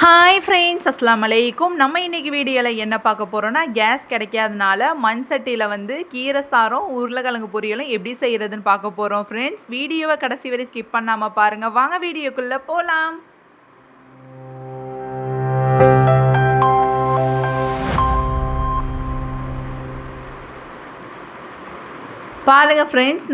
Hi friends, அஸ்ஸலாமு அலைக்கும். நம்ம இன்றைக்கி வீடியோவில் என்ன பார்க்க போகிறோன்னா, கேஸ் கிடைக்காதனால மண் சட்டியில் வந்து கீரை சாரும் உருளைக்கிழங்கு பொரியலும் எப்படி செய்கிறதுன்னு பார்க்க போகிறோம் ஃப்ரெண்ட்ஸ். வீடியோவை கடைசி வரை ஸ்கிப் பண்ணாமல் பாருங்கள். வாங்க வீடியோக்குள்ளே போகலாம். பாருங்கள் ஃப்ரெண்ட்ஸ்,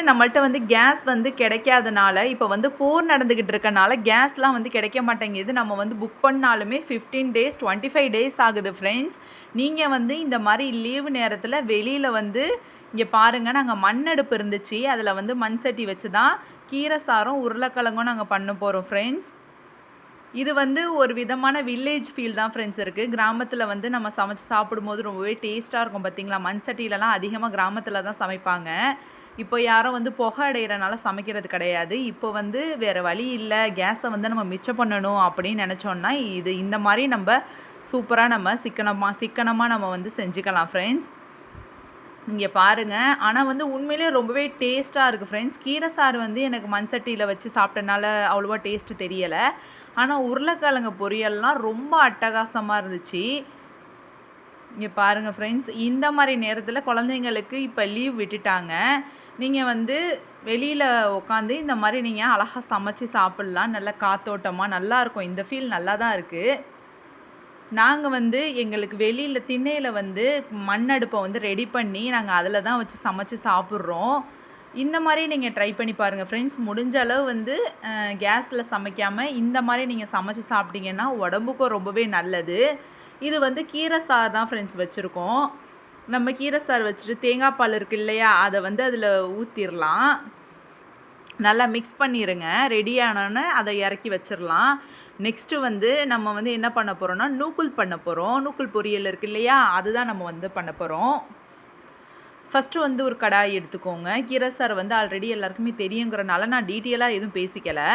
நம்மள்ட்ட வந்து கேஸ் வந்து கிடைக்காதனால இப்போ வந்து போர் நடந்துக்கிட்டு இருக்கனால கேஸ்லாம் வந்து கிடைக்க மாட்டேங்குது. நம்ம வந்து புக் பண்ணாலுமே 15 டேஸ் 25 டேஸ் ஆகுது ஃப்ரெண்ட்ஸ். நீங்கள் வந்து இந்த மாதிரி லீவு நேரத்தில் வெளியில் வந்து இங்கே பாருங்கள், நாங்கள் மண் அடுப்பு இருந்துச்சு, அதில் வந்து மண் சட்டி வச்சு தான் கீரை சாரும் உருளைக்கிழங்கும் நாங்கள் பண்ண போகிறோம் ஃப்ரெண்ட்ஸ். இது வந்து ஒரு விதமான வில்லேஜ் ஃபீல் தான் ஃப்ரெண்ட்ஸ் இருக்குது. கிராமத்தில் வந்து நம்ம சமைச்சு சாப்பிடும்போது ரொம்பவே டேஸ்ட்டாக இருக்கும் பார்த்திங்களா. மண் சட்டியிலலாம் அதிகமாக கிராமத்தில் தான் சமைப்பாங்க. இப்போ யாரும் வந்து புகை அடைகிறனால சமைக்கிறது கிடையாது. இப்போ வந்து வேறு வழி இல்லை, கேஸை வந்து நம்ம மிச்சம் பண்ணணும் அப்படின்னு நினச்சோன்னா இந்த மாதிரி நம்ம சூப்பராக நம்ம சிக்கனமாக நம்ம வந்து செஞ்சுக்கலாம் ஃப்ரெண்ட்ஸ். இங்கே பாருங்கள், ஆனால் வந்து உண்மையிலே ரொம்பவே டேஸ்ட்டாக இருக்குது ஃப்ரெண்ட்ஸ். கீரை சாறு வந்து எனக்கு மண் சட்டியில் வச்சு சாப்பிட்டனால அவ்வளோவா டேஸ்ட்டு தெரியலை. ஆனால் உருளைக்கிழங்கு பொரியல்லாம் ரொம்ப அட்டகாசமாக இருந்துச்சு. இங்கே பாருங்கள் ஃப்ரெண்ட்ஸ், இந்த மாதிரி நேரத்தில் குழந்தைங்களுக்கு இப்போ லீவ் விட்டுட்டாங்க. நீங்கள் வந்து வெளியில் உட்காந்து இந்த மாதிரி நீங்கள் அழகாக சமைச்சு சாப்பிட்லாம். நல்லா காத்தோட்டமாக நல்லாயிருக்கும். இந்த ஃபீல் நல்லா தான் இருக்குது. நாங்கள் வந்து எங்களுக்கு வெளியில் திண்ணையில் வந்து மண் அடுப்பை வந்து ரெடி பண்ணி நாங்கள் அதில் தான் வச்சு சமைச்சு சாப்பிட்றோம். இந்த மாதிரி நீங்கள் ட்ரை பண்ணி பாருங்கள் ஃப்ரெண்ட்ஸ். முடிஞ்ச அளவு வந்து கேஸில் சமைக்காமல் இந்த மாதிரி நீங்கள் சமைச்சு சாப்பிட்டீங்கன்னா உடம்புக்கும் ரொம்பவே நல்லது. இது வந்து கீரை சாறு தான் ஃப்ரெண்ட்ஸ் வச்சுருக்கோம். நம்ம கீரை சாறு வச்சுட்டு தேங்காய் பால் இருக்குது இல்லையா, அதை வந்து அதில் ஊற்றிடலாம். நல்லா மிக்ஸ் பண்ணிடுங்க. ரெடியானோன்னு அதை இறக்கி வச்சிடலாம். நெக்ஸ்ட்டு வந்து நம்ம வந்து என்ன பண்ண போகிறோன்னா, நூக்குல் பண்ண போகிறோம். நூக்குல் பொரியல் இருக்குது இல்லையா, அதுதான் நம்ம வந்து பண்ண போகிறோம். ஃபஸ்ட்டு வந்து ஒரு கடாய் எடுத்துக்கோங்க. கீரை சாறு வந்து ஆல்ரெடி எல்லாருக்குமே தெரியுங்கிறனால நான் டீட்டெயிலாக எதுவும் பேசிக்கலை.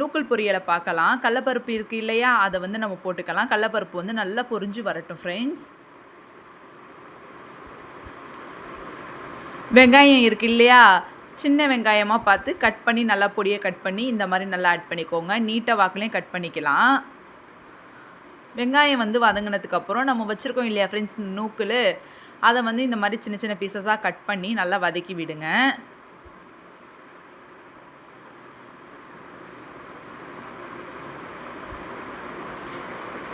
நூக்குல் பொரியலை பார்க்கலாம். கடலப்பருப்பு இருக்குது இல்லையா, அதை வந்து நம்ம போட்டுக்கலாம். கடலப்பருப்பு வந்து நல்லா பொரிஞ்சு வரட்டும் ஃப்ரெண்ட்ஸ். வெங்காயம் இருக்குது இல்லையா, சின்ன வெங்காயமாக பார்த்து கட் பண்ணி நல்லா பொடியை கட் பண்ணி இந்த மாதிரி நல்லா ஆட் பண்ணிக்கோங்க. நீட்டாக வாக்குலேயும் கட் பண்ணிக்கலாம். வெங்காயம் வந்து வதங்கினதுக்கப்புறம் நம்ம வச்சுருக்கோம் இல்லையா ஃப்ரெண்ட்ஸ் நூக்குல், அதை வந்து இந்த மாதிரி சின்ன சின்ன பீசஸாக கட் பண்ணி நல்லா வதக்கி விடுங்க.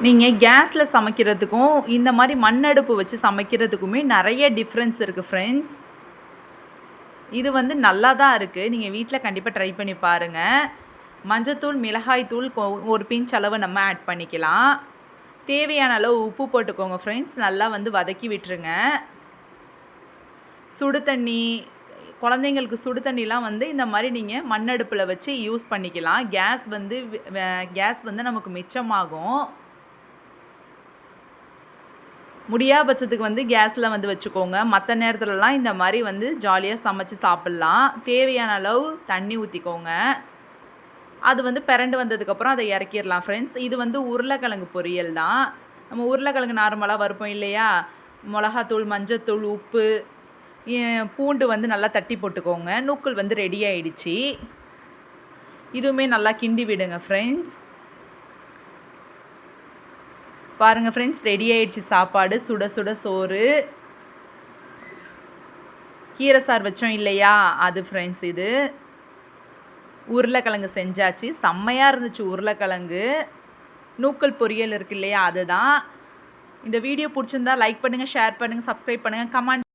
நீங்கள் கேஸில் சமைக்கிறதுக்கும் இந்த மாதிரி மண் அடுப்பு வச்சு சமைக்கிறதுக்குமே நிறைய டிஃப்ரென்ஸ் இருக்குது ஃப்ரெண்ட்ஸ். இது வந்து நல்லா தான் இருக்குது. நீங்கள் வீட்டில் கண்டிப்பாக ட்ரை பண்ணி பாருங்கள். மஞ்சத்தூள், மிளகாய்த்தூள் ஒரு பிஞ்ச் அளவு நம்ம ஆட் பண்ணிக்கலாம். தேவையான அளவு உப்பு போட்டுக்கோங்க ஃப்ரெண்ட்ஸ். நல்லா வந்து வதக்கி விட்டுருங்க. சுடு தண்ணி, குழந்தைங்களுக்கு சுடு தண்ணிலாம் வந்து இந்த மாதிரி நீங்கள் மண் அடுப்பில் வச்சு யூஸ் பண்ணிக்கலாம். கேஸ் வந்து நமக்கு மிச்சமாகும். முடியாத பட்சத்துக்கு வந்து கேஸில் வந்து வச்சுக்கோங்க. மற்ற நேரத்துலலாம் இந்த மாதிரி வந்து ஜாலியாக சமைச்சு சாப்பிட்லாம். தேவையான அளவு தண்ணி ஊற்றிக்கோங்க. அது வந்து பிறண்டு வந்ததுக்கப்புறம் அதை இறக்கிடலாம் ஃப்ரெண்ட்ஸ். இது வந்து உருளைக்கிழங்கு பொரியல் தான். நம்ம உருளைக்கிழங்கு நார்மலாக வறுப்போம் இல்லையா, மிளகாத்தூள், மஞ்சத்தூள், உப்பு, பூண்டு வந்து நல்லா தட்டி போட்டுக்கோங்க. நூக்குல் வந்து ரெடி ஆகிடுச்சு. இதுவுமே நல்லா கிண்டி விடுங்க ஃப்ரெண்ட்ஸ். பாருங்கள் ஃப்ரெண்ட்ஸ், ரெடி ஆகிடுச்சு சாப்பாடு. சுட சுட சோறு, கீரை சார் வச்சோம் இல்லையா, அது ஃப்ரெண்ட்ஸ். இது உருளைக்கிழங்கு செஞ்சாச்சு. செம்மையாக இருந்துச்சு உருளைக்கிழங்கு. நூக்கல் பொரியல் இருக்குது இல்லையா, அதுதான். இந்த வீடியோ பிடிச்சிருந்தா லைக் பண்ணுங்கள், ஷேர் பண்ணுங்கள், சப்ஸ்கிரைப் பண்ணுங்கள், கமெண்ட்